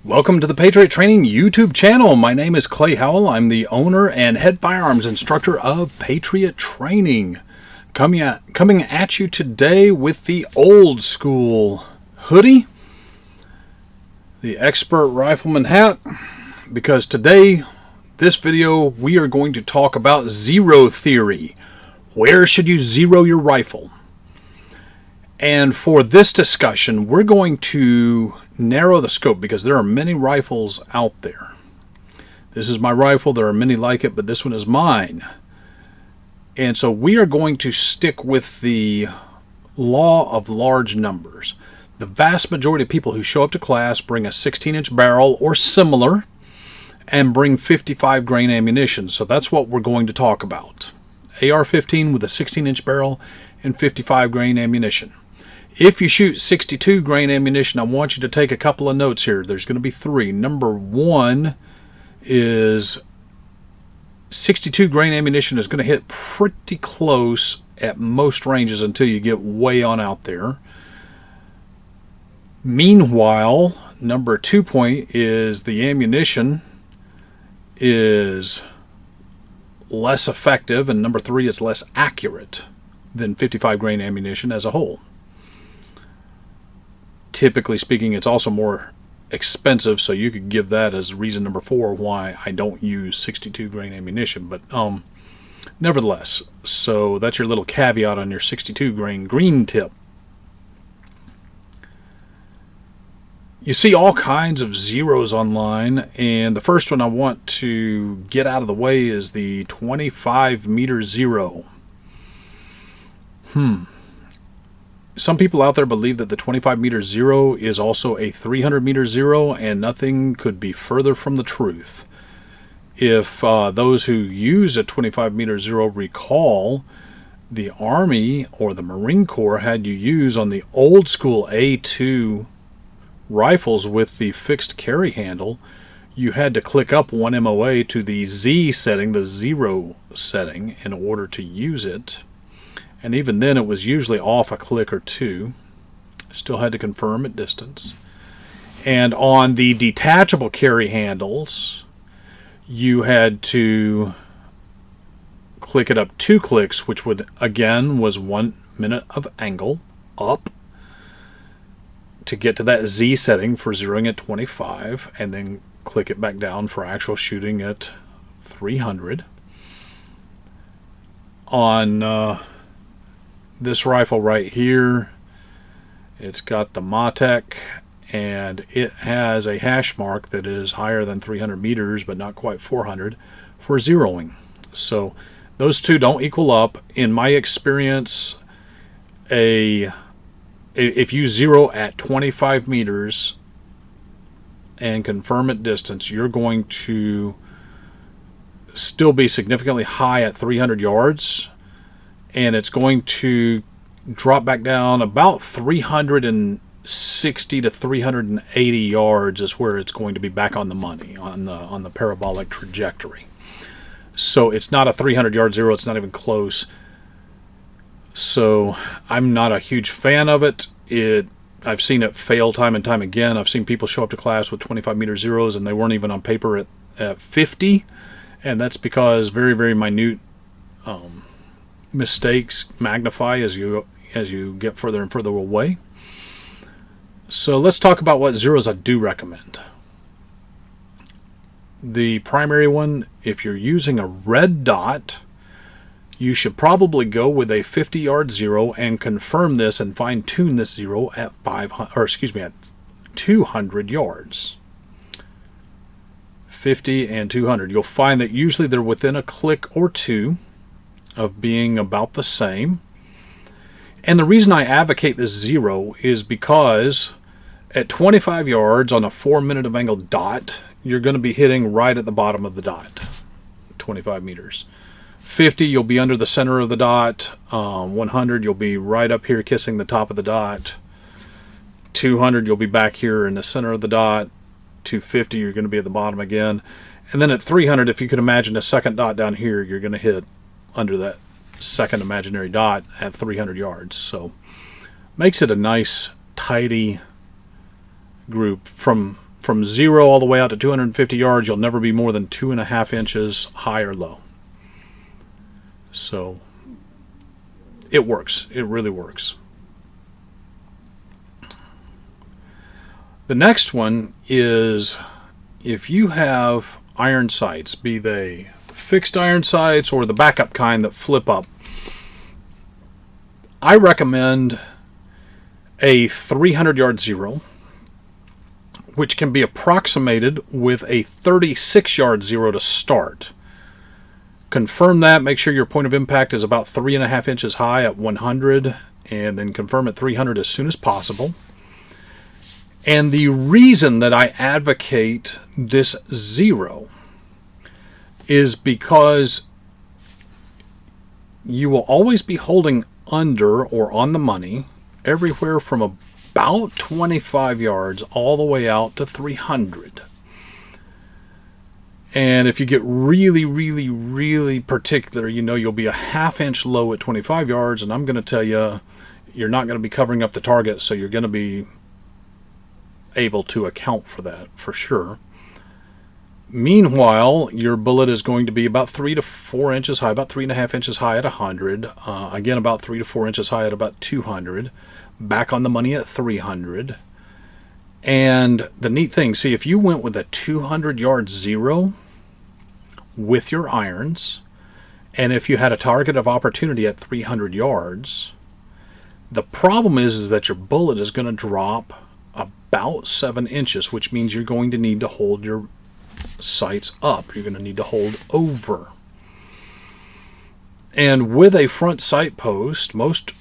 Welcome to the Patriot Training YouTube channel. My name is Clay Howell. I'm the owner and head firearms instructor of Patriot Training. Coming at you today with the old school hoodie, the expert rifleman hat, because today, this video, we are going to talk about zero theory. Where should you zero your rifle? And for this discussion, we're going to narrow the scope because there are many rifles out there. This is my rifle. There are many like it, but this one is mine. And so we are going to stick with the law of large numbers. The vast majority of people who show up to class bring a 16-inch barrel or similar and bring 55 grain ammunition. So that's what we're going to talk about. AR-15 with a 16-inch barrel and 55 grain ammunition. If you shoot 62 grain ammunition, I want you to take a couple of notes here. There's going to be three. Number one is 62 grain ammunition is going to hit pretty close at most ranges until you get way on out there. Meanwhile, number 2 point is the ammunition is less effective, and number 3, it's less accurate than 55 grain ammunition as a whole. Typically speaking, it's also more expensive, so you could give that as reason number 4 why I don't use 62 grain ammunition. But nevertheless, so that's your little caveat on your 62 grain green tip. You see all kinds of zeros online, and the first one I want to get out of the way is the 25 meter zero. Some people out there believe that the 25 meter zero is also a 300 meter zero, and nothing could be further from the truth. If those who use a 25 meter zero recall, the Army or the Marine Corps had you use on the old school A2 rifles with the fixed carry handle, you had to click up one MOA to the Z setting, the zero setting, in order to use it. And even then, it was usually off a click or two. Still had to confirm at distance. And on the detachable carry handles, you had to click it up 2 clicks, which would, again, was 1 minute of angle up to get to that Z setting for zeroing at 25, and then click it back down for actual shooting at 300. On this rifle right here, it's got the Matek, and it has a hash mark that is higher than 300 meters but not quite 400 for zeroing. So those two don't equal up. In my experience, if you zero at 25 meters and confirm at distance, you're going to still be significantly high at 300 yards, and it's going to drop back down about 360 to 380 yards is where it's going to be back on the money, on the parabolic trajectory. So it's not a 300 yard zero, it's not even close. So I'm not a huge fan of it. I've seen it fail time and time again. I've seen people show up to class with 25 meter zeros and they weren't even on paper at 50, and that's because very, very minute mistakes magnify as you get further and further away. So let's talk about what zeros I do recommend. The primary one, if you're using a red dot, you should probably go with a 50 yard zero and confirm this and fine tune this zero at 200 yards. 50 and 200. You'll find that usually they're within a click or two of being about the same. And the reason I advocate this zero is because at 25 yards on a 4 minute of angle dot, you're going to be hitting right at the bottom of the dot, 25 meters. 50, you'll be under the center of the dot. 100, you'll be right up here kissing the top of the dot. 200, you'll be back here in the center of the dot. 250, you're going to be at the bottom again. And then at 300, if you could imagine a second dot down here, you're going to hit under that second imaginary dot at 300 yards. So makes it a nice, tidy group. From from 0 all the way out to 250 yards, you'll never be more than 2.5 inches high or low. So it works. It really works. The next one is if you have iron sights, be they fixed iron sights or the backup kind that flip up, I recommend a 300-yard zero, which can be approximated with a 36-yard zero to start. Confirm that. Make sure your point of impact is about 3.5 inches high at 100, and then confirm at 300 as soon as possible. And the reason that I advocate this zero is because you will always be holding under or on the money everywhere from about 25 yards all the way out to 300. And if you get really, really, really particular, you'll be a ½ inch low at 25 yards, and I'm going to tell you, you're not going to be covering up the target, so you're going to be able to account for that for sure. Meanwhile, your bullet is going to be about 3 to 4 inches high, about 3.5 inches high at 100. Again, about 3 to 4 inches high at about 200. Back on the money at 300. And the neat thing, see, if you went with a 200-yard zero with your irons, and if you had a target of opportunity at 300 yards, the problem is that your bullet is going to drop about 7 inches, which means you're going to need to hold your sights up. You're going to need to hold over. And with a front sight post, most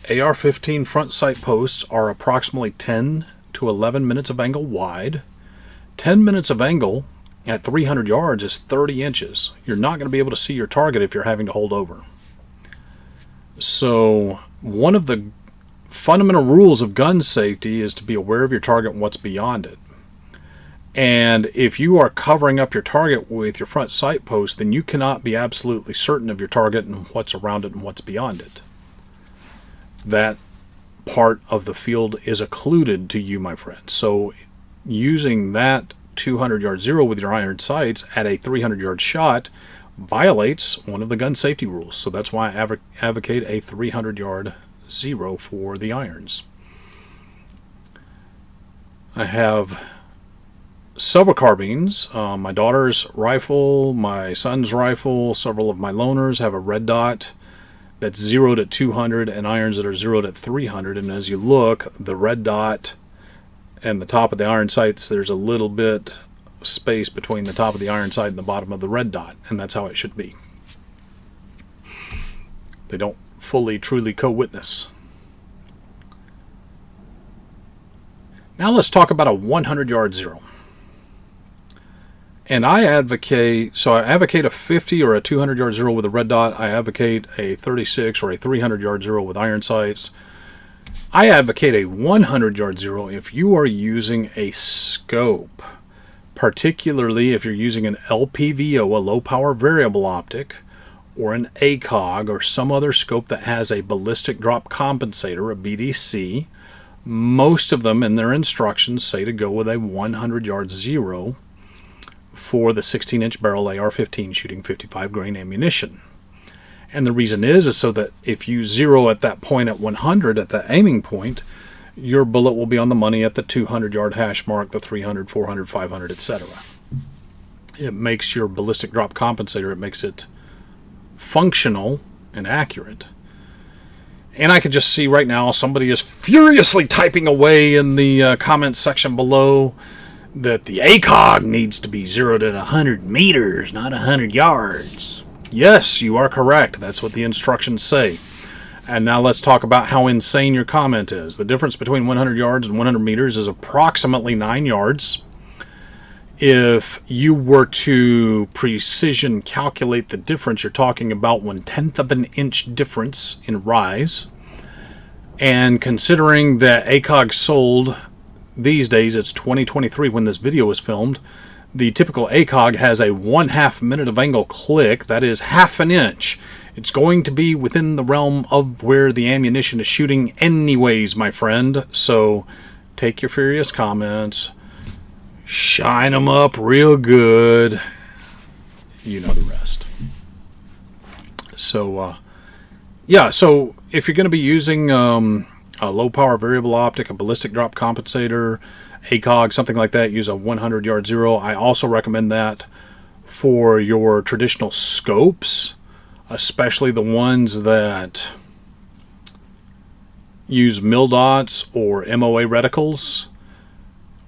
AR-15 front sight posts are approximately 10 to 11 minutes of angle wide. 10 minutes of angle at 300 yards is 30 inches. You're not going to be able to see your target if you're having to hold over. So one of the fundamental rules of gun safety is to be aware of your target and what's beyond it. And if you are covering up your target with your front sight post, then you cannot be absolutely certain of your target and what's around it and what's beyond it. That part of the field is occluded to you, my friend. So using that 200-yard zero with your iron sights at a 300-yard shot violates one of the gun safety rules. So that's why I advocate a 300-yard zero for the irons. I have several carbines. My daughter's rifle, my son's rifle, several of my loaners have a red dot that's zeroed at 200 and irons that are zeroed at 300. And as you look, the red dot and the top of the iron sights, there's a little bit space between the top of the iron sight and the bottom of the red dot, and that's how it should be. They don't fully, truly co-witness. Now let's talk about a 100-yard zero. And I advocate a 50 or a 200-yard zero with a red dot. I advocate a 36 or a 300-yard zero with iron sights. I advocate a 100-yard zero if you are using a scope, particularly if you're using an LPVO, a low-power variable optic, or an ACOG, or some other scope that has a ballistic drop compensator, a BDC. Most of them in their instructions say to go with a 100-yard zero for the 16-inch barrel AR-15 shooting 55 grain ammunition. And the reason is so that if you zero at that point at 100, at the aiming point, your bullet will be on the money at the 200-yard hash mark, the 300, 400, 500, etc. It makes your ballistic drop compensator, it makes it functional and accurate. And I can just see right now somebody is furiously typing away in the comments section below that the ACOG needs to be zeroed at 100 meters, not 100 yards. Yes, you are correct. That's what the instructions say. And now let's talk about how insane your comment is. The difference between 100 yards and 100 meters is approximately 9 yards. If you were to precision calculate the difference, you're talking about 1/10 of an inch difference in rise. And considering that ACOG sold these days, it's 2023 when this video was filmed, the typical ACOG has a 1/2 minute of angle click, that is half an inch. It's going to be within the realm of where the ammunition is shooting anyways, my friend. So take your furious comments, shine them up real good. You know the rest. So, yeah, so if you're going to be using a low-power variable optic, a ballistic drop compensator, ACOG, something like that, use a 100-yard zero. I also recommend that for your traditional scopes, especially the ones that use mil dots or MOA reticles.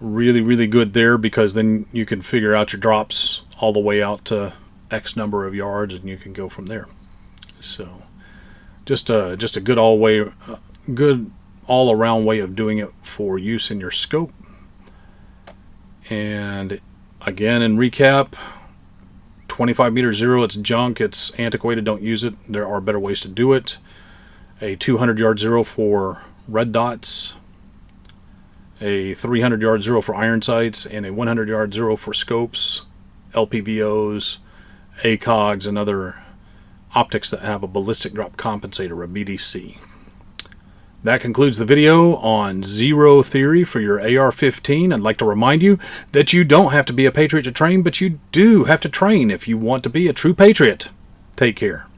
Really, really good there, because then you can figure out your drops all the way out to X number of yards, and you can go from there. So, just a good all around way of doing it for use in your scope. And again, in recap, 25 meter zero, it's junk, it's antiquated, don't use it. There are better ways to do it. A 200-yard zero for red dots, a 300-yard zero for iron sights, and a 100-yard zero for scopes, LPVOs, ACOGs, and other optics that have a ballistic drop compensator, a BDC. That concludes the video on zero theory for your AR-15. I'd like to remind you that you don't have to be a patriot to train, but you do have to train if you want to be a true patriot. Take care.